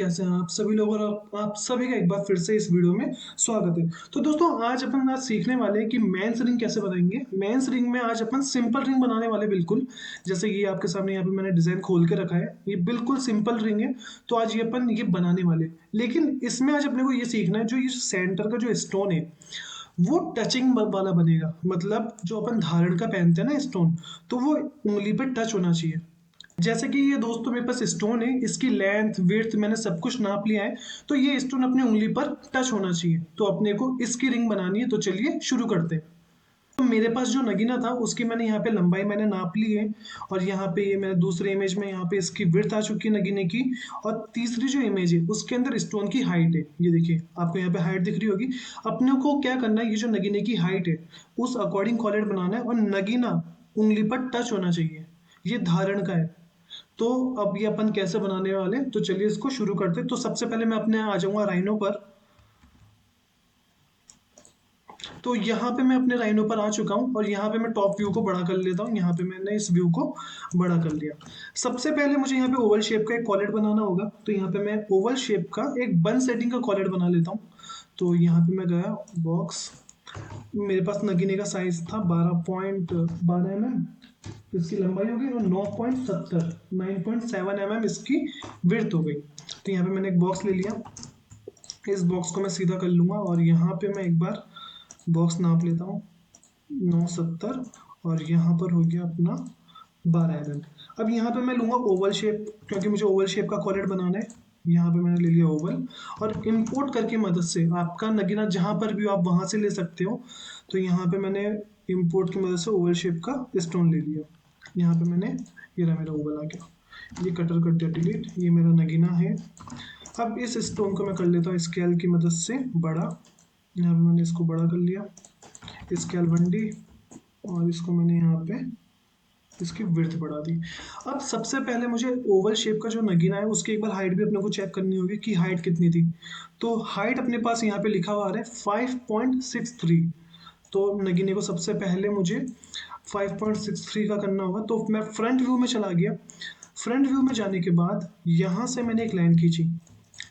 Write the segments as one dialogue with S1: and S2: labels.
S1: कैसे हैं आप सभी लोग। और आप सभी का एक बार फिर से इस वीडियो में स्वागत है। तो दोस्तों आज सीखने वाले हैं कि मेंस रिंग कैसे बनाएंगे। मेंस रिंग में आज अपन सिंपल रिंग बनाने वाले, बिल्कुल जैसे कि आपके सामने यहाँ पे मैंने डिजाइन खोल के रखा है। ये बिल्कुल सिंपल रिंग है। तो आज ये अपन ये बनाने वाले, लेकिन इसमें आज अपने को ये सीखना है जो ये सेंटर का जो स्टोन है वो टचिंग वाला बनेगा। मतलब जो अपन धारण का पहनते हैं ना स्टोन, तो वो उंगली पे टच होना चाहिए। जैसे कि ये दोस्तों मेरे पास स्टोन है, इसकी लेंथ विड्थ मैंने सब कुछ नाप लिया है। तो ये स्टोन अपनी उंगली पर टच होना चाहिए। तो अपने को इसकी रिंग बनानी है। तो चलिए शुरू करते हैं। तो मेरे पास जो नगीना था उसकी मैंने यहाँ पे लंबाई मैंने नाप ली है। और यहाँ पे ये मैंने दूसरे इमेज में यहाँ पे इसकी विड्थ आ चुकी है नगीने की। और तीसरी जो इमेज है उसके अंदर स्टोन की हाइट है। ये देखिए आपको यहाँ पे हाइट दिख रही होगी। अपने को क्या करना है, ये जो नगीने की हाइट है उस अकॉर्डिंग कॉलेट बनाना है। और नगीना उंगली पर टच होना चाहिए। ये धारण का है। तो अब ये अपन कैसे बनाने वाले हैं, तो चलिए इसको शुरू करते हैं। तो सबसे पहले मैं अपने आ जाऊंगा राइनो पर। तो यहाँ पे मैं अपने राइनो पर आ चुका हूँ और यहाँ पे मैं टॉप व्यू को बड़ा कर लेता हूँ। यहाँ पे मैंने इस व्यू को बड़ा कर लिया। सबसे पहले मुझे यहाँ पे ओवल शेप का एक कॉलेट बनाना होगा। तो यहाँ पे मैं ओवल शेप का एक बन सेटिंग का कॉलेट बना लेता हूँ। तो यहाँ पे मैं गया बॉक्स। मेरे पास नगीने का साइज था 12.12 mm। इसकी लंबाई हो गई और 9.7 इसकी विड्थ हो गई। तो यहाँ पे मैंने एक बॉक्स ले लिया। इस बॉक्स को मैं सीधा कर लूँगा और यहाँ पे मैं एक बार बॉक्स नाप लेता हूँ 9.70। और यहाँ पर हो गया अपना 12 mm। अब यहाँ पे मैं लूँगा ओवल शेप, क्योंकि मुझे ओवल शेप का कॉलेट बनाना है। यहाँ पे मैंने ले लिया ओवल। और इम्पोर्ट करके मदद से आपका नगीना जहाँ पर भी हो आप वहाँ से ले सकते हो। तो यहाँ पे मैंने इम्पोर्ट की मदद से ओवल शेप का स्टोन ले लिया। यहाँ पे मैंने, ये रहा मेरा ओवल आ गया। ये कटर कर दिया डिलीट। ये मेरा नगीना है। अब इस स्टोन को मैं कर लेता हूँ स्केल की मदद से बड़ा। यहाँ पे मैंने इसको बड़ा कर लिया स्केल 1D। और इसको मैंने यहाँ पे इसकी विड्थ बढ़ा दी। अब सबसे पहले मुझे ओवल शेप का जो नगीना है उसकी एक बार हाइट भी अपने को चेक करनी होगी कि हाइट कितनी थी। तो हाइट अपने पास यहाँ पे लिखा हुआ आ रहा है 5.63। तो नगीने को सबसे पहले मुझे 5.63 का करना होगा। तो मैं फ्रंट व्यू में चला गया। फ्रंट व्यू में जाने के बाद यहाँ से मैंने एक लाइन खींची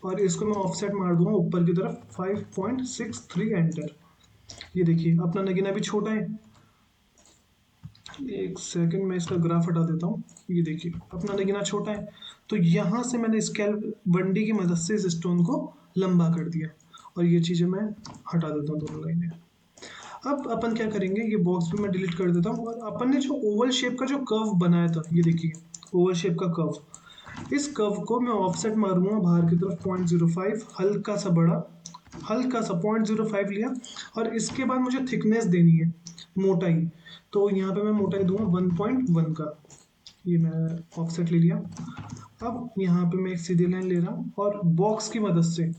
S1: और इसको मैं ऑफसेट मार दूंगा ऊपर की तरफ 5.63 एंटर। ये देखिए अपना नगीना भी छोटा है। एक सेकंड मैं इसका ग्राफ हटा देता हूँ। ये देखिए अपना नगीना छोटा है। तो यहाँ से मैंने स्केल 1D की मदद से इस स्टोन को लंबा कर दिया। और ये चीज़ें मैं हटा देता हूँ दोनों लाइनें। अब अपन क्या करेंगे, ये बॉक्स भी मैं डिलीट कर देता हूँ। और अपन ने जो ओवल शेप का जो कर्व बनाया था, ये देखिए ओवल शेप का कर्व, इस कर्व को मैं ऑफसेट मारूंगा बाहर की तरफ 0.05, हल्का सा बड़ा, हल्का सा 0.05 लिया। और इसके बाद मुझे थिकनेस देनी है, मोटाई। तो यहाँ पे मैं मोटाई दूंगा 1.1 का। ये मैंने ऑफसेट ले लिया। अब यहाँ पे मैं एक सीधी लाइन ले रहा हूँ और बॉक्स की मदद से,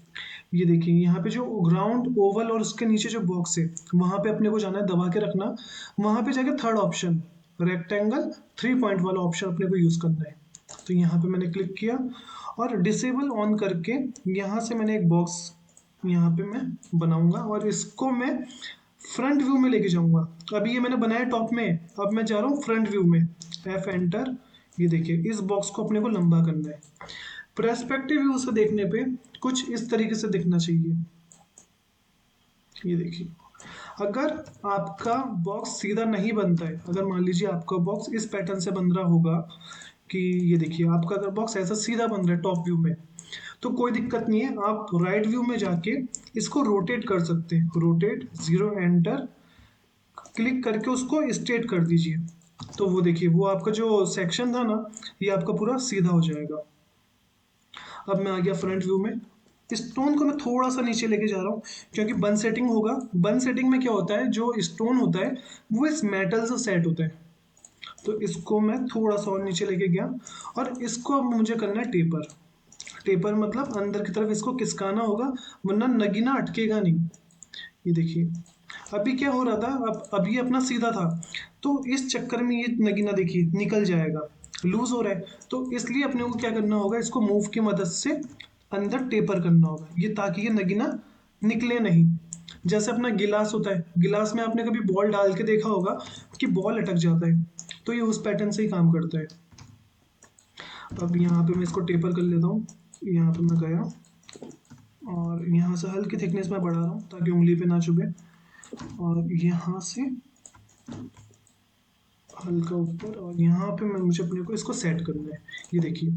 S1: ये देखिए यहाँ पे जो ग्राउंड ओवल और उसके नीचे जो बॉक्स है वहां पे अपने को जाना है, दबा के रखना। वहां पे जाके थर्ड ऑप्शन रेक्टेंगल 3 पॉइंट वाला ऑप्शन अपने को यूज करना है। तो यहाँ पे मैंने क्लिक किया और डिसेबल ऑन करके यहाँ से मैंने एक बॉक्स यहाँ पे मैं बनाऊंगा और इसको मैं फ्रंट व्यू में लेके जाऊंगा। अभी ये मैंने बनाया टॉप में, अब मैं जा रहा हूँ फ्रंट व्यू में। F enter. ये देखिए इस बॉक्स को अपने को लंबा करना है। पर्सपेक्टिव व्यू से देखने पे कुछ इस तरीके से दिखना चाहिए। ये देखिए अगर आपका बॉक्स सीधा नहीं बनता है, अगर मान लीजिए आपका बॉक्स इस पैटर्न से बन रहा होगा कि ये देखिए आपका अगर बॉक्स ऐसा सीधा बन रहा है टॉप व्यू में, तो कोई दिक्कत नहीं है। आप राइट व्यू में जाके इसको रोटेट कर सकते हैं। रोटेट 0 एंटर क्लिक करके उसको स्ट्रेट कर दीजिए। तो वो देखिए वो आपका जो सेक्शन था ना, ये आपका पूरा सीधा हो जाएगा। अब मैं आ गया फ्रंट व्यू में। स्टोन को मैं थोड़ा सा नीचे लेके जा रहा हूँ क्योंकि बन सेटिंग होगा। बन सेटिंग में क्या होता है, जो स्टोन होता है वो इस मेटल से सेट होता है। तो इसको मैं थोड़ा सा और नीचे लेके गया और इसको अब मुझे करना है टेपर। टेपर मतलब अंदर की तरफ इसको खिसकाना होगा, वरना नगीना अटकेगा नहीं। ये देखिए अभी क्या हो रहा था, अब ये अपना सीधा था तो इस चक्कर में ये नगीना देखिए निकल जाएगा, लूज हो रहा है। तो इसलिए अपने को क्या करना होगा, इसको मूव की मदद से अंदर टेपर करना होगा, ये ताकि ये नगीना निकले नहीं। जैसे अपना गिलास होता है, गिलास में आपने कभी बॉल डाल के देखा होगा कि बॉल अटक जाता है, तो ये उस पैटर्न से ही काम करता है। अब यहाँ पे मैं इसको टेपर कर लेता हूँ। यहाँ पे मैं गया और यहाँ से हल्की थिकनेस में बढ़ा रहा हूँ ताकि उंगली पे ना चुभे, और यहाँ से हल्का ऊपर, और यहाँ पे मैं मुझे अपने को इसको सेट करना है। ये देखिए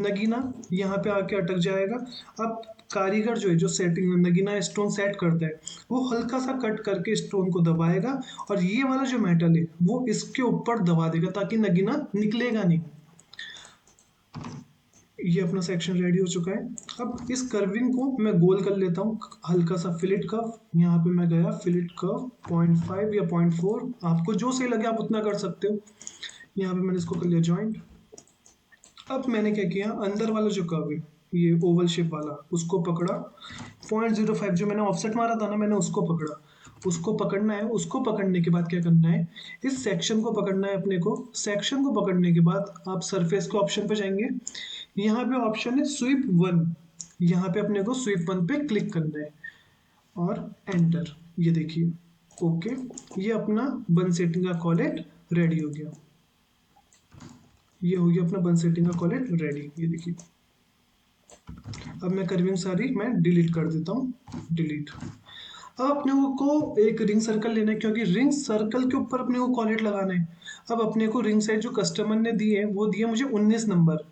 S1: नगीना यहाँ पे आके अटक जाएगा। अब कारीगर जो है, जो सेटिंग नगीना स्टोन सेट करता है, वो हल्का सा कट करके स्टोन को दबाएगा और ये वाला जो मेटल है वो इसके ऊपर दबा देगा ताकि नगीना निकलेगा नहीं। ये अपना सेक्शन रेडी हो चुका है। अब इस कर्विंग को मैं गोल कर लेता हूँ, हल्का सा फिलेट कर्व। यहाँ पे मैं गया फिलेट कर्व 0.5 या 0.4, आपको जो सही लगे आप उतना कर सकते हो। यहाँ पे मैंने इसको कर लिया ज्वाइंट। अब मैंने क्या किया, अंदर वाला जो कर्व है ये ओवल शेप वाला, उसको पकड़ा। 0.05 जो मैंने ऑफसेट मारा था ना, मैंने उसको पकड़ा। उसको पकड़ना है। उसको पकड़ने के बाद क्या करना है, इस सेक्शन को पकड़ना है अपने को। सेक्शन को पकड़ने के बाद आप सरफेस के ऑप्शन पे जाएंगे। यहाँ पे ऑप्शन है स्वीप वन, यहाँ पे अपने को स्वीप वन पे क्लिक करना है और एंटर। ये देखिए ओके, ये अपना बन सेटिंग का कॉलेट रेडी हो गया। ये हो गया अपना बन सेटिंग का कॉलेट रेडी। ये देखिए अब मैं कर्विंग सारी मैं डिलीट कर देता हूँ, डिलीट। अब अपने को एक रिंग सर्कल लेना है, क्योंकि रिंग सर्कल के ऊपर अपने को कॉलेट लगाना है। अब अपने को रिंग साइज जो कस्टमर ने दी है वो दिए मुझे 19 नंबर।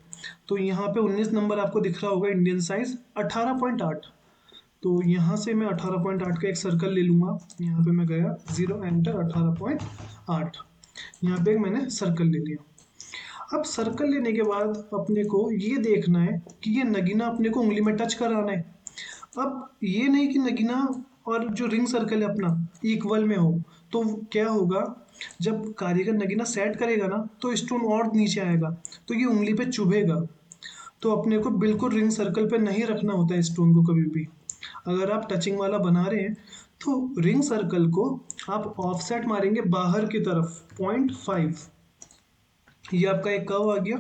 S1: तो यहाँ पे 19 नंबर आपको दिख रहा होगा, इंडियन साइज 18.8। तो यहाँ से मैं 18.8 का एक सर्कल ले लूँगा। यहाँ पे मैं गया 0 एंटर 18.8, यहाँ पे मैंने सर्कल ले लिया। अब सर्कल लेने के बाद अपने को ये देखना है कि ये नगीना अपने को उंगली में टच कराना है। अब ये नहीं कि नगीना और जो रिंग सर्कल है अपना इक्वल में हो। तो क्या होगा, जब कारीगर नगीना सेट करेगा ना तो स्टोन और नीचे आएगा, तो ये उंगली पे चुभेगा। तो अपने को बिल्कुल रिंग सर्कल पे नहीं रखना होता है स्टोन को कभी भी। अगर आप टचिंग वाला बना रहे हैं तो रिंग सर्कल को आप ऑफसेट मारेंगे बाहर की तरफ 0.5। ये आपका एक कर्व आ गया।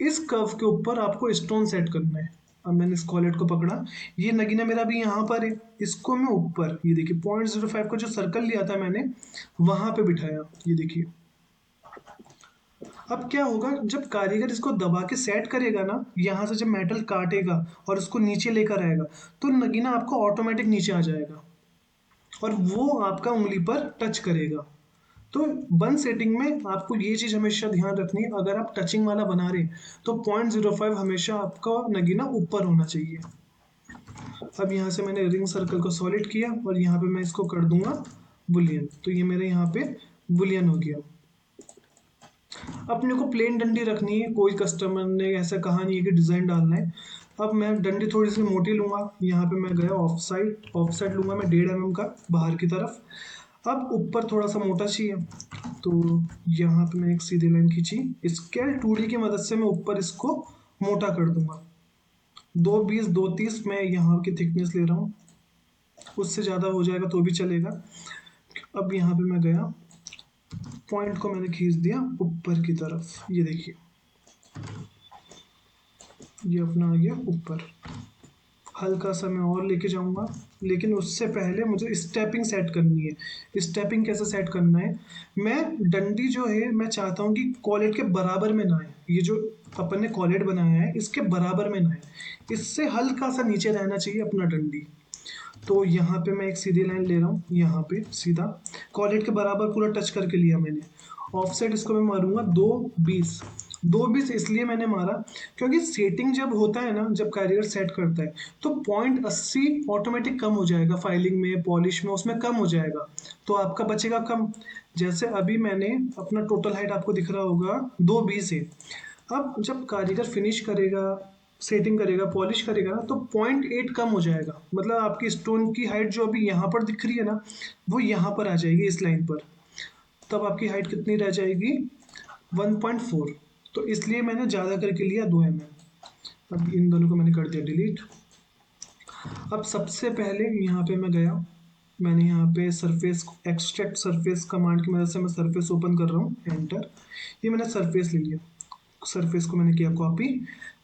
S1: इस कर्व के ऊपर आपको स्टोन सेट करना है। अब मैंने इस कॉलेट को पकड़ा, ये नगीना मेरा भी यहाँ पर है, इसको मैं ऊपर, ये देखिए 0.05 का जो सर्कल लिया था मैंने वहां पे बिठाया। ये देखिए अब क्या होगा, जब कारीगर इसको दबा के सेट करेगा ना, यहाँ से जब मेटल काटेगा और इसको नीचे लेकर आएगा, तो नगीना आपको ऑटोमेटिक नीचे आ जाएगा और वो आपका उंगली पर टच करेगा। तो बन सेटिंग में आपको ये चीज़ हमेशा ध्यान रखनी है, अगर आप टचिंग वाला बना रहे हैं तो 0.05 हमेशा आपका नगीना ऊपर होना चाहिए। अब यहाँ से मैंने रिंग सर्कल को सॉलिड किया और यहाँ पे मैं इसको कर दूंगा बुलियन। तो ये मेरे यहाँ पे बुलियन हो गया। अपने को प्लेन डंडी रखनी है, कोई कस्टमर ने ऐसा कहा नहीं है कि डिज़ाइन डालना है। अब मैं डंडी थोड़ी सी मोटी लूँगा। यहाँ पे मैं गया ऑफ साइड लूँगा मैं 1.5 mm का बाहर की तरफ। अब ऊपर थोड़ा सा मोटा चाहिए, तो यहाँ पे मैं एक सीधी लाइन खींची। स्केल 2D की मदद से मैं ऊपर इसको मोटा कर दूंगा। 2.20 2.30 मैं यहाँ की थिकनेस ले रहा हूँ, उससे ज़्यादा हो जाएगा तो भी चलेगा। अब यहाँ पे मैं गया, पॉइंट को मैंने खींच दिया ऊपर की तरफ। ये देखिए ये अपना आ गया ऊपर। हल्का सा मैं और लेके जाऊंगा, लेकिन उससे पहले मुझे स्टेपिंग सेट करनी है। स्टेपिंग कैसे सेट करना है, मैं डंडी जो है मैं चाहता हूँ कि कॉलेट के बराबर में ना आए। ये जो अपन ने कॉलेट बनाया है इसके बराबर में ना आए, इससे हल्का सा नीचे रहना चाहिए अपना डंडी। तो यहाँ पे मैं एक सीधी लाइन ले रहा हूँ, यहाँ पे सीधा कॉलेट के बराबर पूरा टच करके लिया मैंने। ऑफसेट इसको मैं मारूंगा 2.20। 2.20 इसलिए मैंने मारा क्योंकि सेटिंग जब होता है ना, जब कारीगर सेट करता है तो 0.80 ऑटोमेटिक कम हो जाएगा, फाइलिंग में पॉलिश में उसमें कम हो जाएगा, तो आपका बचेगा कम। जैसे अभी मैंने अपना टोटल हाइट आपको दिख रहा होगा 2.20 है। अब जब कारीगर फिनिश करेगा, सेटिंग करेगा, पॉलिश करेगा ना, तो 0.8 कम हो जाएगा। मतलब आपकी स्टोन की हाइट जो अभी यहाँ पर दिख रही है ना, वो यहाँ पर आ जाएगी इस लाइन पर। तब आपकी हाइट कितनी रह जाएगी, 1.4। तो इसलिए मैंने ज़्यादा करके लिया 2 mm। अब इन दोनों को मैंने कर दिया डिलीट। अब सबसे पहले यहाँ पे मैं गया, मैंने यहाँ पे सरफेस एक्सट्रैक्ट सरफेस कमांड की मदद से मैं सरफेस ओपन कर रहा हूँ, एंटर। ये मैंने सरफेस ले लिया, सरफेस को मैंने किया कॉपी,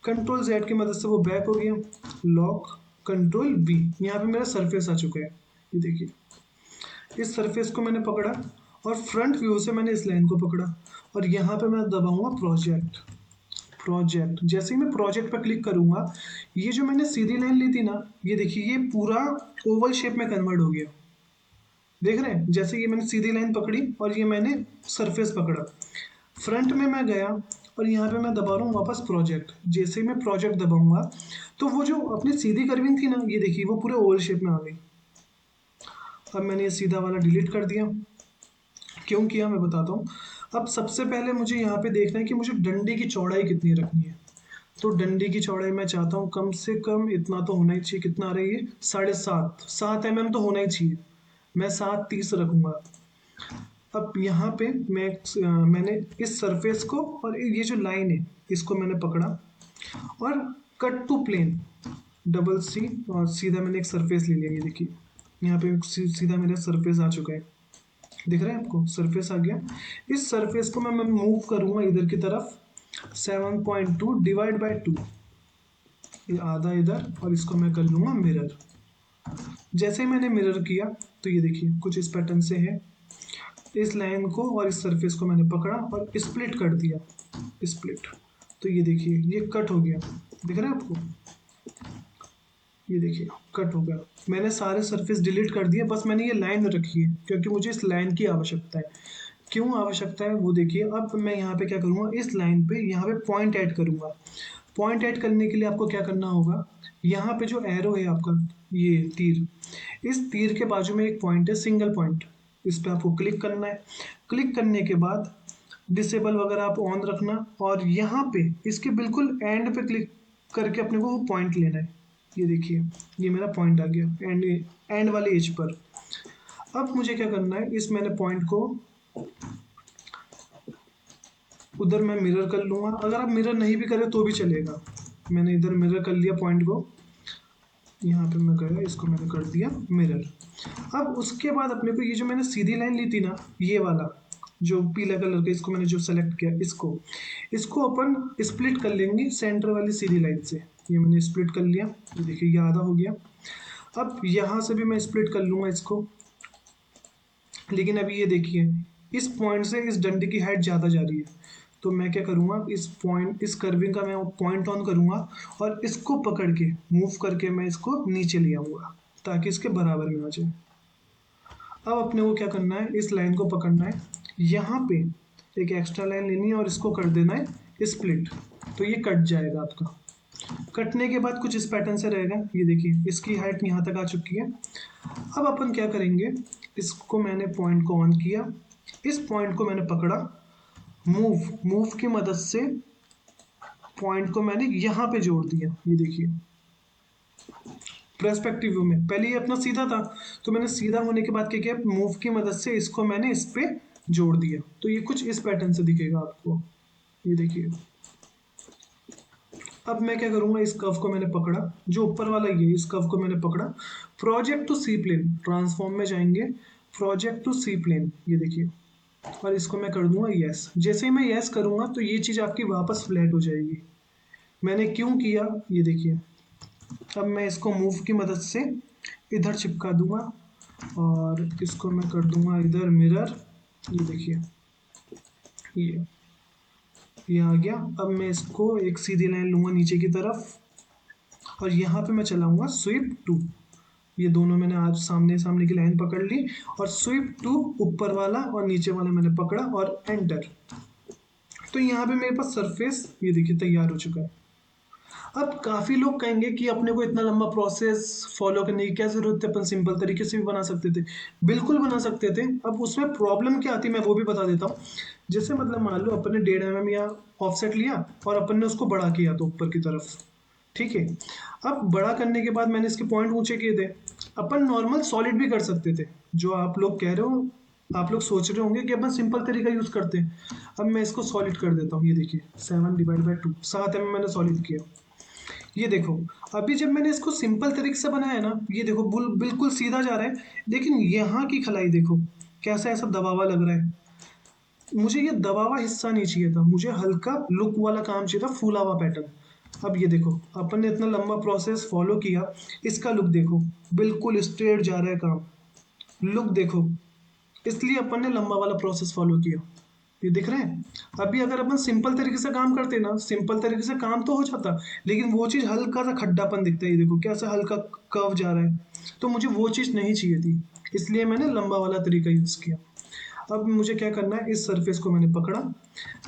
S1: कंट्रोल Z की मदद से वो बैक हो गया, लॉक कंट्रोल V। यहाँ पे मेरा सरफेस आ चुका है। ये देखिए इस सरफेस को मैंने पकड़ा और फ्रंट व्यू से मैंने इस लाइन को पकड़ा और यहाँ पे मैं दबाऊंगा प्रोजेक्ट। जैसे ही मैं प्रोजेक्ट पर क्लिक करूंगा, ये जो मैंने सीधी लाइन ली थी ना, ये देखिए ये पूरा ओवल शेप में कन्वर्ट हो गया। देख रहे हैं, जैसे ये मैंने सीधी लाइन पकड़ी और ये मैंने सरफेस पकड़ा, फ्रंट में मैं गया और यहाँ पे मैं दबा रहा हूँ वापस प्रोजेक्ट। जैसे ही मैं प्रोजेक्ट दबाऊंगा तो वो जो अपनी सीधी कर्विंग थी ना, ये देखिए वो पूरे ओवल शेप में आ गई। अब मैंने ये सीधा वाला डिलीट कर दिया। क्यों किया मैं बताता हूँ। अब सबसे पहले मुझे यहाँ पे देखना है कि मुझे डंडे की चौड़ाई कितनी रखनी है। तो डंडे की चौड़ाई मैं चाहता हूँ कम से कम इतना तो होना ही चाहिए। कितना आ रही है? 7.5 mm तो होना ही चाहिए। मैं 7.30 रखूंगा। अब यहाँ पे मैंने इस सरफेस को और ये जो लाइन है इसको मैंने पकड़ा और cut to plane, double C, और सीधा मैंने एक सरफेस ले लिया। ये देखिए यहाँ पे सीधा मेरा सरफेस आ चुका है। दिख रहा है आपको? सरफेस आ गया। इस सरफेस को मैं मूव करूंगा इधर की तरफ। 7.2 डिवाइड बाय 2, ये आधा इधर, और इसको मैं कर लूंगा मिरर। जैसे ही मैंने मिरर किया तो ये देखिए कुछ इस पैटर्न से है। इस लाइन को और इस सरफेस को मैंने पकड़ा और स्प्लिट कर दिया, स्प्लिट। तो ये देखिए ये कट हो गया। दिख रहा है आपको? ये देखिए कट हो गया। मैंने सारे सरफेस डिलीट कर दिए, बस मैंने ये लाइन रखी है क्योंकि मुझे इस लाइन की आवश्यकता है। क्यों आवश्यकता है वो देखिए। अब मैं यहाँ पे क्या करूँगा, इस लाइन पे यहाँ पे पॉइंट ऐड करूँगा। पॉइंट ऐड करने के लिए आपको क्या करना होगा, यहाँ पे जो एरो है आपका, ये तीर, इस तीर के बाजू में एक पॉइंट है, सिंगल पॉइंट। इस पे आपको क्लिक करना है। क्लिक करने के बाद डिसेबल वगैरह आप ऑन रखना, और यहाँ पे इसके बिल्कुल एंड पे क्लिक करके अपने को वो पॉइंट लेना है। ये देखिए ये मेरा पॉइंट आ गया एंड वाले एज पर। अब मुझे क्या करना है, इस मैंने पॉइंट को उधर मैं मिरर कर लूँगा। अगर आप मिरर नहीं भी करें तो भी चलेगा। मैंने इधर मिरर कर लिया पॉइंट को, यहाँ पे मैं गया, इसको मैंने कर दिया मिरर। अब उसके बाद अपने को ये जो मैंने सीधी लाइन ली थी ना, ये वाला जो पीला कलर का, इसको मैंने जो सेलेक्ट किया, इसको अपन स्प्लिट कर लेंगे सेंटर वाली सीधी लाइन से। ये मैंने स्प्लिट कर लिया। ये देखिए ये आधा हो गया। अब यहाँ से भी मैं स्प्लिट कर लूँगा इसको। लेकिन अभी ये देखिए इस पॉइंट से इस डंडे की हाइट ज़्यादा जा रही है, तो मैं क्या करूँगा, इस कर्विंग का मैं पॉइंट ऑन करूँगा और इसको पकड़ के मूव करके मैं इसको नीचे ले आऊँगा ताकि इसके बराबर में आ जाए। अब अपने को क्या करना है, इस लाइन को पकड़ना है, यहाँ पे एक एक्स्ट्रा लाइन लेनी है और इसको कर देना है स्प्लिट। तो ये कट जाएगा आपका। कटने के बाद कुछ इस पैटर्न से रहेगा। ये देखिए इसकी हाइट यहाँ तक आ चुकी है। अब अपन क्या करेंगे, इसको मैंने पॉइंट को ऑन किया, इस पॉइंट को मैंने पकड़ा, मूव की मदद से पॉइंट को मैंने यहाँ पे जोड़ दिया। ये देखिए पर्सपेक्टिव व्यू में पहले ये अपना सीधा था, तो मैंने सीधा होने के बाद क्या किया, मूव की मदद से इसको मैंने इस पे जोड़ दिया। तो ये कुछ इस पैटर्न से दिखेगा आपको। ये देखिए अब मैं क्या करूंगा, इस कर्व को मैंने पकड़ा, जो ऊपर वाला ये, इस कर्व को मैंने पकड़ा, project to C plane, transform में जाएंगे, प्रोजेक्ट टू सी प्लेन, ये देखिए, और इसको मैं कर दूंगा यस। जैसे ही मैं यस करूंगा तो ये चीज़ आपकी वापस फ्लैट हो जाएगी। मैंने क्यों किया, ये देखिए। अब मैं इसको मूव की मदद से इधर चिपका दूंगा और इसको मैं कर दूंगा इधर मिरर। ये देखिए ये आ गया। अब मैं इसको एक सीधी लाइन लूंगा नीचे की तरफ और यहाँ पे मैं चलाऊंगा स्वीप टू। ये दोनों मैंने आज सामने सामने की लाइन पकड़ ली और स्वीप टू, ऊपर वाला और नीचे वाला मैंने पकड़ा और एंटर। तो यहाँ पे मेरे पास सरफेस ये देखिए तैयार हो चुका है। अब काफ़ी लोग कहेंगे कि अपने को इतना लंबा प्रोसेस फॉलो करने की क्या ज़रूरत है, अपन सिंपल तरीके से भी बना सकते थे। बिल्कुल बना सकते थे। अब उसमें प्रॉब्लम क्या आती है मैं वो भी बता देता हूँ। जैसे मतलब मान लो अपन ने 1.5 mm या ऑफसेट लिया और अपन ने उसको बड़ा किया तो ऊपर की तरफ, ठीक है। अब बड़ा करने के बाद मैंने इसके पॉइंट ऊंचे किए थे। अपन नॉर्मल सॉलिड भी कर सकते थे, जो आप लोग कह रहे हो, आप लोग सोच रहे होंगे कि अपन सिंपल तरीका यूज़ करते हैं। अब मैं इसको सॉलिड कर देता हूँ। ये देखिए 7 डिवाइड बाई 2, 7 mm मैंने सॉलिड किया। ये देखो अभी जब मैंने इसको सिंपल तरीके से बनाया ना, ये देखो बिल्कुल सीधा जा रहा है, लेकिन यहाँ की खलाई देखो कैसा ऐसा दबावा लग रहा है। मुझे ये दबावा हिस्सा नहीं चाहिए था, मुझे हल्का लुक वाला काम चाहिए था, फूला हुआ पैटर्न। अब ये देखो अपन ने इतना लंबा प्रोसेस फॉलो किया, इसका लुक देखो बिल्कुल स्ट्रेट जा रहा है काम, लुक देखो, इसलिए अपन ने लंबा वाला प्रोसेस फॉलो किया। ये दिख रहे हैं। अभी अगर अपन सिंपल तरीके से काम करते ना, सिंपल तरीके से काम तो हो जाता, लेकिन वो चीज़ हल्का सा खड्डापन दिखता है। ये देखो कैसा हल्का कर्व जा रहा है, तो मुझे वो चीज़ नहीं चाहिए थी, इसलिए मैंने लंबा वाला तरीका यूज़ किया। अब मुझे क्या करना है, इस सरफेस को मैंने पकड़ा,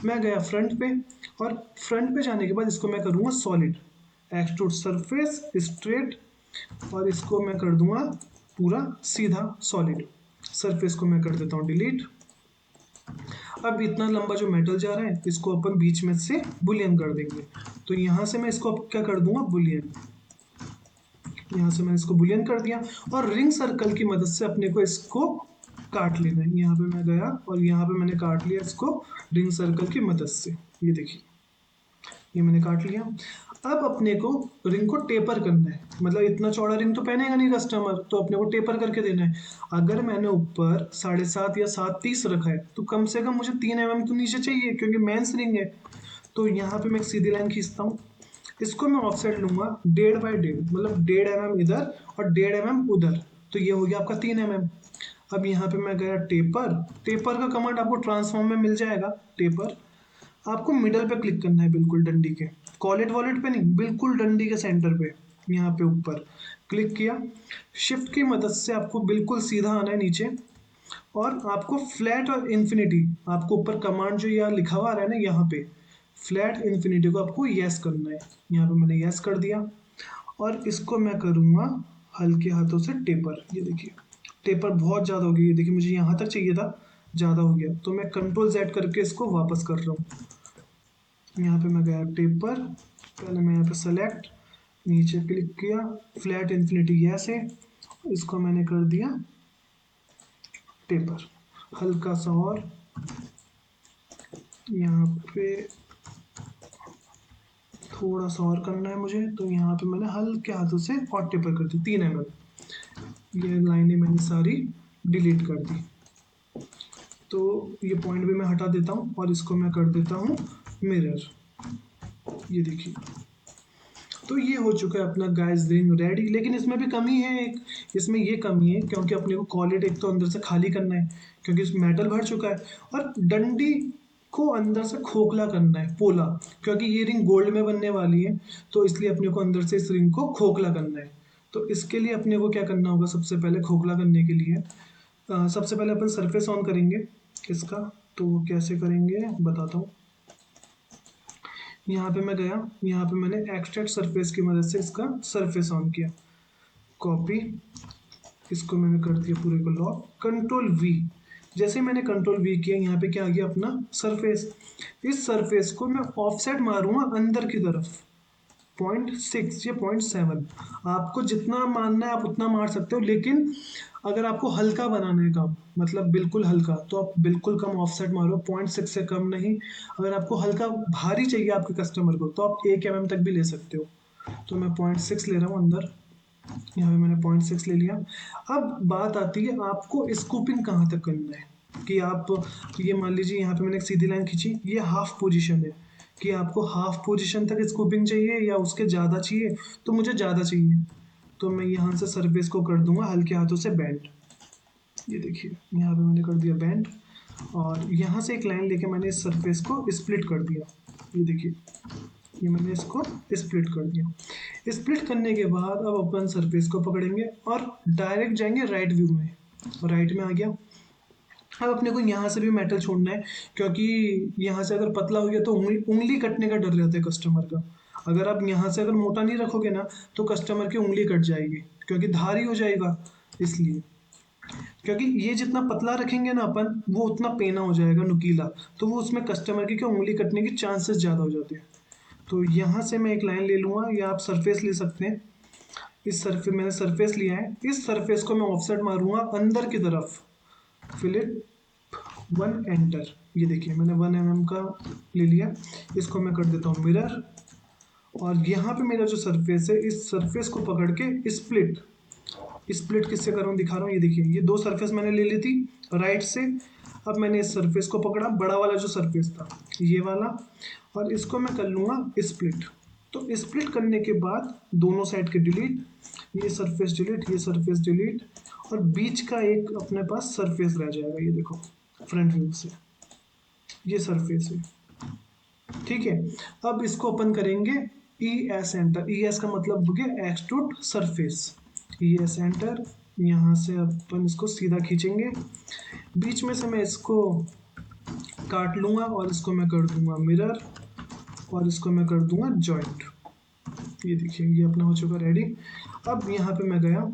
S1: मैं गया फ्रंट पे, और फ्रंट पे जाने के बाद इसको मैं करूँगा सॉलिड, एक्सट्रूड सरफेस स्ट्रेट, और इसको मैं कर दूंगा पूरा सीधा सॉलिड। सरफेस को मैं कर देता हूँ डिलीट। अब इतना लंबा जो मेटल जा रहा है इसको अपन बीच में से बुलियन कर देंगे। तो यहाँ से मैं इसको अब क्या कर दूंगा, बुलियन। यहाँ से मैंने इसको बुलियन कर दिया, और रिंग सर्कल की मदद से अपने को इसको काट लेना है। यहाँ पे मैं गया और यहाँ पे मैंने काट लिया इसको रिंग सर्कल की मदद से। ये देखिए, ये मैंने काट लिया। अब अपने को रिंग को टेपर करना है, मतलब इतना चौड़ा रिंग तो पहनेगा नहीं कस्टमर, तो अपने को टेपर करके देना है। अगर मैंने ऊपर 7.5 या 7.30 रखा है, तो कम से कम मुझे 3 mm तो नीचे चाहिए, क्योंकि मेंस रिंग है। तो यहाँ पे मैं एक सीधी लाइन खींचता हूँ, इसको मैं ऑफसेट लूंगा 1.5 बाई 1.5, मतलब 1.5 mm इधर और 1.5 mm उधर, तो ये हो गया आपका 3 mm। अब यहाँ पे मैं गया टेपर, टेपर का कमांड आपको ट्रांसफॉर्म में मिल जाएगा। टेपर आपको मिडल पे क्लिक करना है, बिल्कुल डंडी के, कॉलेट वॉलेट पे नहीं, बिल्कुल डंडी के सेंटर पे, यहाँ पे ऊपर क्लिक किया। शिफ्ट की मदद से आपको बिल्कुल सीधा आना है नीचे, और आपको फ्लैट और इन्फिनिटी, आपको ऊपर कमांड जो यहाँ लिखा हुआ आ रहा है ना, यहाँ पे फ्लैट इन्फिनिटी को आपको यस करना है। यहाँ पे मैंने यस कर दिया, और इसको मैं करूँगा हल्के हाथों से टेपर। ये देखिए टेपर बहुत ज़्यादा हो गया, ये देखिए मुझे यहाँ तक चाहिए था, ज़्यादा हो गया, तो मैं Ctrl Z करके इसको वापस कर रहा हूँ। यहाँ पे मैं गया टेपर, पहले मैं यहाँ पे सेलेक्ट, नीचे क्लिक किया, फ्लैट इन्फिनिटी ऐसे, इसको मैंने कर दिया टेपर। हल्का सा और यहाँ पे थोड़ा सा और करना है मुझे, तो यहाँ पे मैंने हल्के हाथों से और टेपर कर दी 3 mm। ये लाइनें मैंने सारी डिलीट कर दी। तो ये पॉइंट भी मैं हटा देता हूँ, और इसको मैं कर देता हूँ मिरर। ये देखिए, तो ये हो चुका है अपना गाइस रिंग रेडी। लेकिन इसमें भी कमी है एक, इसमें ये कमी है क्योंकि अपने को कॉलेट एक तो अंदर से खाली करना है, क्योंकि इसमें मेटल भर चुका है, और डंडी को अंदर से खोखला करना है, पोला, क्योंकि ये रिंग गोल्ड में बनने वाली है, तो इसलिए अपने को अंदर से इस रिंग को खोखला करना है। तो इसके लिए अपने को क्या करना होगा, सबसे पहले खोखला करने के लिए सबसे पहले अपन सरफेस ऑन करेंगे इसका। तो वो कैसे करेंगे बताता हूँ। यहाँ पे मैं गया, यहाँ पे मैंने एक्सट्रैक्ट सरफेस की मदद से इसका सरफेस ऑन किया, कॉपी, इसको मैंने कर दिया पूरे को लॉक, Ctrl V। जैसे ही मैंने Ctrl V किया, यहाँ पे क्या आ गया अपना सरफेस। इस सरफेस को मैं ऑफसेट मारूंगा अंदर की तरफ 0.6 या 0.7, आपको जितना मारना है आप उतना मार सकते हो, लेकिन अगर आपको हल्का बनाना है काम, मतलब बिल्कुल हल्का, तो आप बिल्कुल कम ऑफसेट मारो, 0.6 से कम नहीं। अगर आपको हल्का भारी चाहिए आपके कस्टमर को, तो आप 1 mm तक भी ले सकते हो। तो मैं 0.6 ले रहा हूँ अंदर, यहाँ पे मैंने 0.6 ले लिया। अब बात आती है आपको स्कूपिंग कहाँ तक करना है, कि आप ये मान लीजिए यहाँ पे मैंने एक सीधी लाइन खींची, ये हाफ पोजीशन है, कि आपको हाफ पोजीशन तक स्कूपिंग चाहिए या उसके ज़्यादा चाहिए। तो मुझे ज़्यादा चाहिए, तो मैं यहाँ से सरफेस को कर दूंगा हल्के हाथों से बैंड। ये देखिए यहाँ पे मैंने कर दिया बैंड, और यहाँ से एक लाइन लेके मैंने इस सरफेस को स्प्लिट कर दिया। ये देखिए, ये मैंने इसको स्प्लिट कर दिया। स्प्लिट करने के बाद अब अपन सरफेस को पकड़ेंगे और डायरेक्ट जाएंगे राइट व्यू में, राइट में आ गया। अब अपने को यहाँ से भी मेटल छोड़ना है, क्योंकि यहाँ से अगर पतला हो गया तो उंगली कटने का डर रहता है कस्टमर का। अगर आप यहाँ से अगर मोटा नहीं रखोगे ना, तो कस्टमर की उंगली कट जाएगी, क्योंकि धारी हो जाएगा। इसलिए, क्योंकि ये जितना पतला रखेंगे ना अपन, वो उतना पेना हो जाएगा, नुकीला, तो वो उसमें कस्टमर की क्या उंगली कटने की चांसेस ज़्यादा हो जाते हैं। तो यहाँ से मैं एक लाइन ले लूँगा, या आप सरफेस ले सकते हैं। इस सरफेस मैंने सरफेस लिया है, इस सरफेस को मैं ऑफसेट मारूंगा अंदर की तरफ, फिलिप 1 एंटर। ये देखिए मैंने 1 mm का ले लिया, इसको मैं कर देता हूँ मिरर, और यहाँ पे मेरा जो सरफेस है, इस सरफेस को पकड़ के स्प्लिट, स्प्लिट किससे कर रहा हूँ दिखा रहा हूँ। ये देखिए, ये 2 सरफेस मैंने ले ली थी राइट से। अब मैंने इस सरफेस को पकड़ा, बड़ा वाला जो सरफेस था ये वाला, और इसको मैं कर लूँगा स्प्लिट। तो स्प्लिट करने के बाद दोनों साइड के डिलीट, ये सरफेस डिलीट, ये सरफेस डिलीट, और बीच का एक अपने पास सरफेस रह जाएगा। ये देखो फ्रंट व्यू से, ये सरफेस है, ठीक है। अब इसको अपन करेंगे E S enter. E S का मतलब हो गया extrude surface. E S enter, यहाँ से अपन इसको सीधा खींचेंगे, बीच में से मैं इसको काट लूंगा और इसको मैं कर दूंगा मिरर, और इसको मैं कर दूंगा जॉइंट। ये देखिए ये अपना हो चुका रेडी। अब यहाँ पे मैं गया,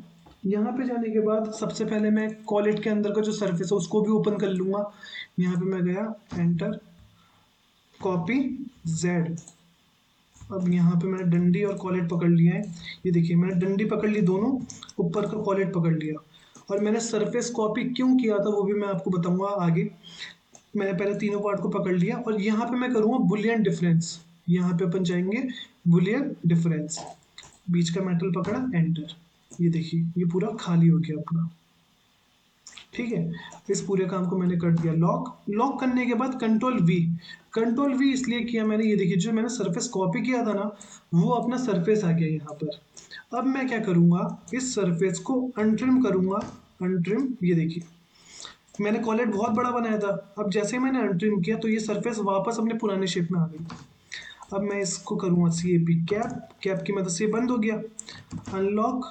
S1: यहाँ पे जाने के बाद सबसे पहले मैं कॉलेट के अंदर का जो सरफेस है उसको भी ओपन कर लूंगा। यहाँ पे मैं गया, एंटर, कॉपी जेड। अब यहाँ पे मैंने डंडी और कॉलेट पकड़ लिया है। ये देखिए मैंने डंडी पकड़ ली दोनों, ऊपर का कॉलेट पकड़ लिया। और मैंने सरफेस कॉपी क्यों किया था वो भी मैं आपको बताऊंगा आगे। मैंने पहले तीनों पार्ट को पकड़ लिया और यहाँ पे मैं करूँगा बुलियन डिफरेंस। यहाँ पे अपन जाएंगे बुलियन डिफरेंस, बीच का मेटल पकड़ा, एंटर। ये देखिए ये पूरा खाली हो गया अपना, ठीक है। इस पूरे काम को मैंने कर दिया लॉक। लॉक करने के बाद कंट्रोल वी। कंट्रोल वी इसलिए किया मैंने, ये देखिए जो मैंने सरफेस कॉपी किया था ना वो अपना सरफेस आ गया यहाँ पर। अब मैं क्या करूँगा, इस सरफेस को अनट्रिम करूँगा। अनट्रिम, ये देखिए मैंने कॉलेट बहुत बड़ा बनाया था, अब जैसे ही मैंने अनट्रिम किया तो ये सरफेस वापस अपने पुराने शेप में आ गई। अब मैं इसको करूँगा CAP कैप, कैप की मदद से ये बंद हो गया। अनलॉक,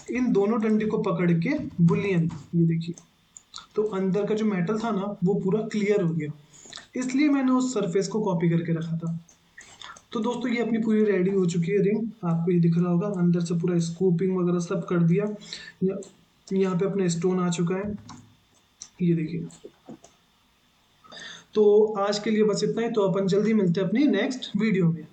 S1: इन दोनों डंडे को पकड़ के बुलियन, ये देखिए तो अंदर का जो मेटल था ना वो पूरा क्लियर हो गया, इसलिए मैंने उस सरफेस को कॉपी करके रखा था। तो दोस्तों ये अपनी पूरी रेडी हो चुकी है रिंग, आपको ये दिख रहा होगा अंदर से पूरा स्कूपिंग वगैरह सब कर दिया। यहाँ पे अपना स्टोन आ चुका है, ये देखिए। तो आज के लिए बस इतना ही, तो अपन जल्दी मिलते हैं अपनी नेक्स्ट वीडियो में।